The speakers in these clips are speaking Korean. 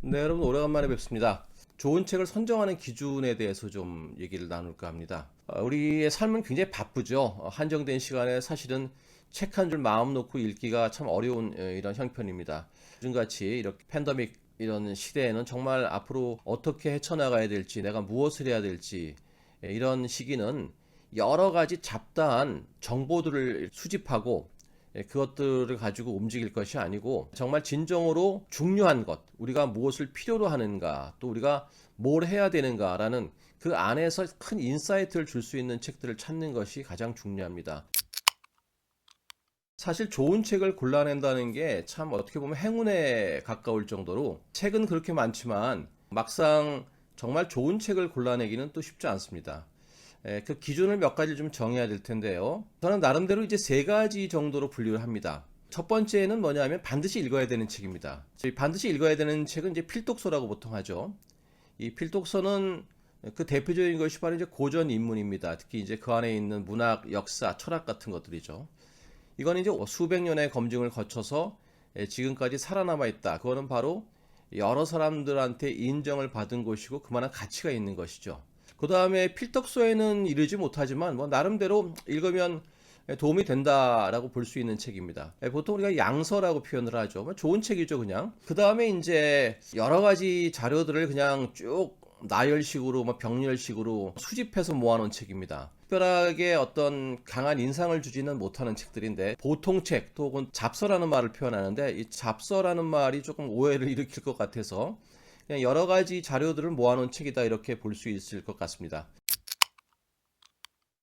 네, 여러분 오래간만에 뵙습니다. 좋은 책을 선정하는 기준에 대해서 좀 얘기를 나눌까 합니다. 우리의 삶은 굉장히 바쁘죠. 한정된 시간에 사실은 책 한 줄 마음 놓고 읽기가 참 어려운 이런 형편입니다. 요즘같이 이렇게 팬데믹 이런 시대에는 정말 앞으로 어떻게 헤쳐나가야 될지, 내가 무엇을 해야 될지 이런 시기는 여러 가지 잡다한 정보들을 수집하고 그것들을 가지고 움직일 것이 아니고 정말 진정으로 중요한 것, 우리가 무엇을 필요로 하는가, 또 우리가 뭘 해야 되는가라는 그 안에서 큰 인사이트를 줄 수 있는 책들을 찾는 것이 가장 중요합니다. 사실 좋은 책을 골라낸다는 게 참 어떻게 보면 행운에 가까울 정도로 책은 그렇게 많지만 막상 정말 좋은 책을 골라내기는 또 쉽지 않습니다. 그 기준을 몇 가지 좀 정해야 될 텐데요. 저는 나름대로 이제 세 가지 정도로 분류를 합니다. 첫 번째는 뭐냐면 반드시 읽어야 되는 책입니다. 저희 반드시 읽어야 되는 책은 이제 필독서라고 보통 하죠. 이 필독서는 그 대표적인 것이 바로 이제 고전 인문입니다. 특히 이제 그 안에 있는 문학, 역사, 철학 같은 것들이죠. 이건 이제 수백 년의 검증을 거쳐서 지금까지 살아남아 있다. 그거는 바로 여러 사람들한테 인정을 받은 것이고 그만한 가치가 있는 것이죠. 그 다음에 필독서에는 이르지 못하지만 뭐 나름대로 읽으면 도움이 된다라고 볼 수 있는 책입니다. 보통 우리가 양서라고 표현을 하죠. 뭐 좋은 책이죠, 그냥. 그 다음에 이제 여러 가지 자료들을 그냥 쭉 나열식으로, 뭐 병렬식으로 수집해서 모아놓은 책입니다. 특별하게 어떤 강한 인상을 주지는 못하는 책들인데 보통 책, 또 혹은 잡서라는 말을 표현하는데 이 잡서라는 말이 조금 오해를 일으킬 것 같아서 그냥 여러 가지 자료들을 모아놓은 책이다 이렇게 볼 수 있을 것 같습니다.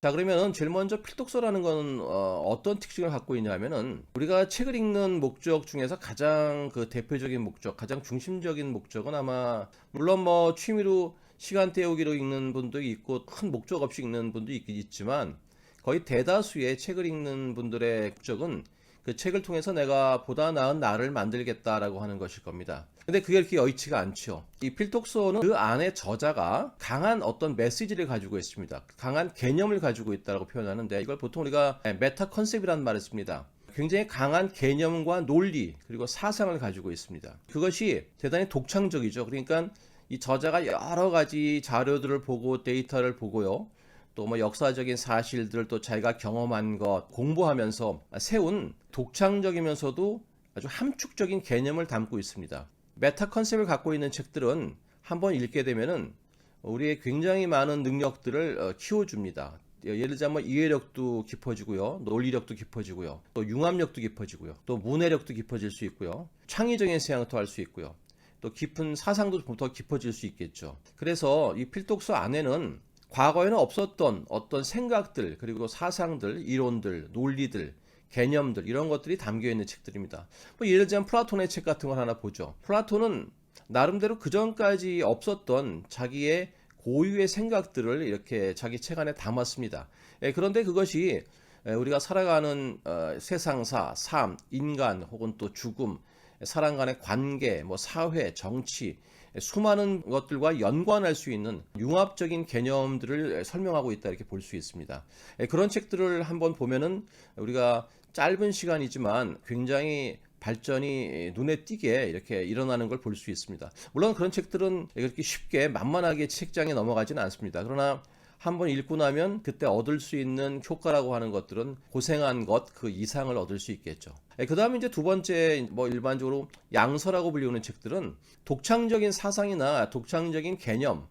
자, 그러면은 제일 먼저 필독서라는 건 어떤 특징을 갖고 있냐면은 우리가 책을 읽는 목적 중에서 가장 그 대표적인 목적, 가장 중심적인 목적은 아마 물론 뭐 취미로 시간 때우기로 읽는 분도 있고 큰 목적 없이 읽는 분도 있지만 거의 대다수의 책을 읽는 분들의 목적은 그 책을 통해서 내가 보다 나은 나를 만들겠다라고 하는 것일 겁니다. 근데 그게 이렇게 여의치가 않죠. 이 필독서는 그 안에 저자가 강한 어떤 메시지를 가지고 있습니다. 강한 개념을 가지고 있다고 표현하는데 이걸 보통 우리가 메타 컨셉이라는 말을 씁니다. 굉장히 강한 개념과 논리 그리고 사상을 가지고 있습니다. 그것이 대단히 독창적이죠. 그러니까 이 저자가 여러 가지 자료들을 보고 데이터를 보고요. 또 뭐 역사적인 사실들 또 자기가 경험한 것 공부하면서 세운 독창적이면서도 아주 함축적인 개념을 담고 있습니다. 메타 컨셉을 갖고 있는 책들은 한번 읽게 되면은 우리의 굉장히 많은 능력들을 키워줍니다. 예를 들자면 이해력도 깊어지고요, 논리력도 깊어지고요, 또 융합력도 깊어지고요, 또 문해력도 깊어질 수 있고요, 창의적인 생각도 할 수 있고요, 또 깊은 사상도 더 깊어질 수 있겠죠. 그래서 이 필독서 안에는 과거에는 없었던 어떤 생각들, 그리고 사상들, 이론들, 논리들, 개념들 이런 것들이 담겨 있는 책들입니다. 뭐 예를 들자면 플라톤의 책 같은 걸 하나 보죠. 플라톤은 나름대로 그 전까지 없었던 자기의 고유의 생각들을 이렇게 자기 책 안에 담았습니다. 그런데 그것이 우리가 살아가는 세상사, 삶, 인간 혹은 또 죽음, 사람 간의 관계, 뭐 사회, 정치 수많은 것들과 연관할 수 있는 융합적인 개념들을 설명하고 있다 이렇게 볼 수 있습니다. 그런 책들을 한번 보면은 우리가 짧은 시간이지만 굉장히 발전이 눈에 띄게 이렇게 일어나는 걸 볼 수 있습니다. 물론 그런 책들은 이렇게 쉽게 만만하게 책장에 넘어가지는 않습니다. 그러나 한번 읽고 나면 그때 얻을 수 있는 효과라고 하는 것들은 고생한 것 그 이상을 얻을 수 있겠죠. 그 다음에 이제 두 번째 뭐 일반적으로 양서라고 불리우는 책들은 독창적인 사상이나 독창적인 개념,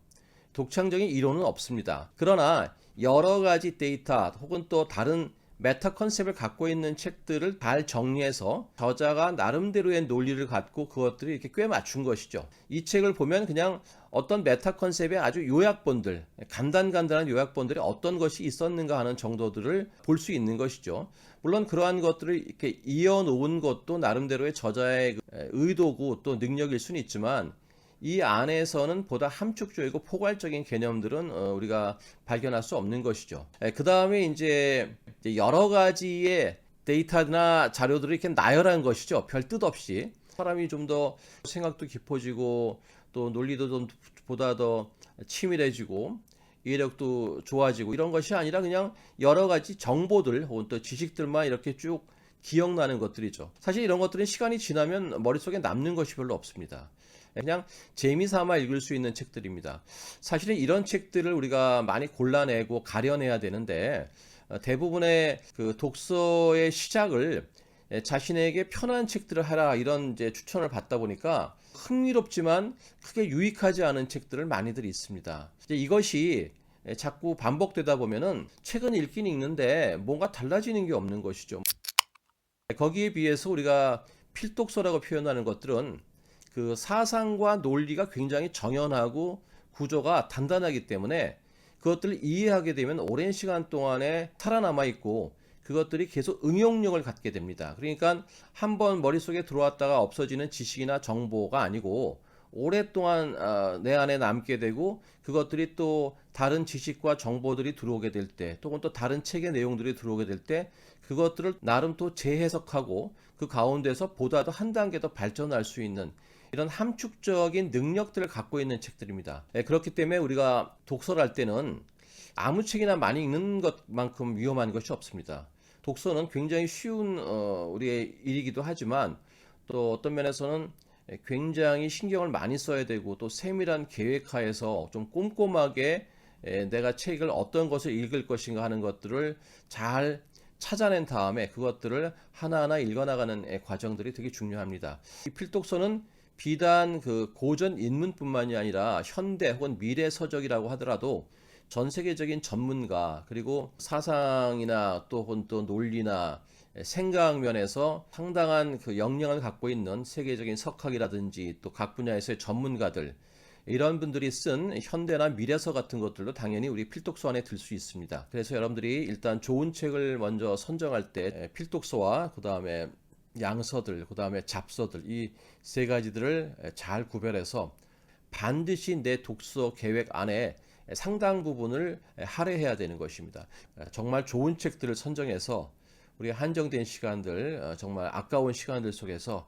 독창적인 이론은 없습니다. 그러나 여러 가지 데이터 혹은 또 다른 메타 컨셉을 갖고 있는 책들을 잘 정리해서 저자가 나름대로의 논리를 갖고 그것들을 이렇게 꽤 맞춘 것이죠. 이 책을 보면 그냥 어떤 메타 컨셉의 아주 요약본들, 간단간단한 요약본들이 어떤 것이 있었는가 하는 정도들을 볼 수 있는 것이죠. 물론 그러한 것들을 이렇게 이어놓은 것도 나름대로의 저자의 의도고 또 능력일 수는 있지만 이 안에서는 보다 함축적이고 포괄적인 개념들은 우리가 발견할 수 없는 것이죠. 그 다음에 이제 여러 가지의 데이터나 자료들을 이렇게 나열한 것이죠. 별 뜻 없이 사람이 좀 더 생각도 깊어지고 또 논리도 좀 보다 더 치밀해지고 이해력도 좋아지고 이런 것이 아니라 그냥 여러 가지 정보들 혹은 또 지식들만 이렇게 쭉 기억나는 것들이죠. 사실 이런 것들은 시간이 지나면 머릿속에 남는 것이 별로 없습니다. 그냥 재미삼아 읽을 수 있는 책들입니다. 사실은 이런 책들을 우리가 많이 골라내고 가려내야 되는데 대부분의 그 독서의 시작을 자신에게 편한 책들을 하라 이런 이제 추천을 받다 보니까 흥미롭지만 크게 유익하지 않은 책들을 많이들 있습니다. 이제 이것이 자꾸 반복되다 보면은 책은 읽긴 읽는데 뭔가 달라지는 게 없는 것이죠. 거기에 비해서 우리가 필독서라고 표현하는 것들은 그 사상과 논리가 굉장히 정연하고 구조가 단단하기 때문에 그것들을 이해하게 되면 오랜 시간 동안에 살아남아 있고 그것들이 계속 응용력을 갖게 됩니다. 그러니까 한번 머릿속에 들어왔다가 없어지는 지식이나 정보가 아니고 오랫동안 내 안에 남게 되고 그것들이 또 다른 지식과 정보들이 들어오게 될 때, 또는 또 다른 책의 내용들이 들어오게 될 때 그것들을 나름 또 재해석하고 그 가운데서 보다 더 한 단계 더 발전할 수 있는 이런 함축적인 능력들을 갖고 있는 책들입니다. 그렇기 때문에 우리가 독서를 할 때는 아무 책이나 많이 읽는 것만큼 위험한 것이 없습니다. 독서는 굉장히 쉬운 우리의 일이기도 하지만 또 어떤 면에서는 굉장히 신경을 많이 써야 되고 또 세밀한 계획하에서 좀 꼼꼼하게 내가 책을 어떤 것을 읽을 것인가 하는 것들을 잘 찾아낸 다음에 그것들을 하나하나 읽어나가는 과정들이 되게 중요합니다. 이 필독서는 비단 그 고전 인문뿐만이 아니라 현대 혹은 미래 서적이라고 하더라도 전 세계적인 전문가 그리고 사상이나 또 혹은 또 논리나 생각 면에서 상당한 그 역량을 갖고 있는 세계적인 석학이라든지 또 각 분야에서의 전문가들 이런 분들이 쓴 현대나 미래서 같은 것들도 당연히 우리 필독서 안에 들 수 있습니다. 그래서 여러분들이 일단 좋은 책을 먼저 선정할 때 필독서와 그 다음에 양서들, 그 다음에 잡서들 이 세 가지들을 잘 구별해서 반드시 내 독서 계획 안에 상당 부분을 할애해야 되는 것입니다. 정말 좋은 책들을 선정해서 우리 한정된 시간들, 정말 아까운 시간들 속에서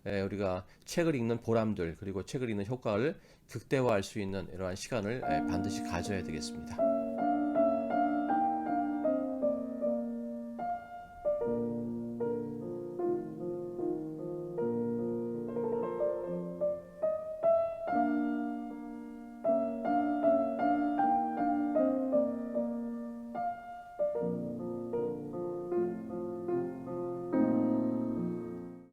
우리가 책을 읽는 보람들 그리고 책을 읽는 효과를 극대화할 수 있는 이러한 시간을 반드시 가져야 되겠습니다.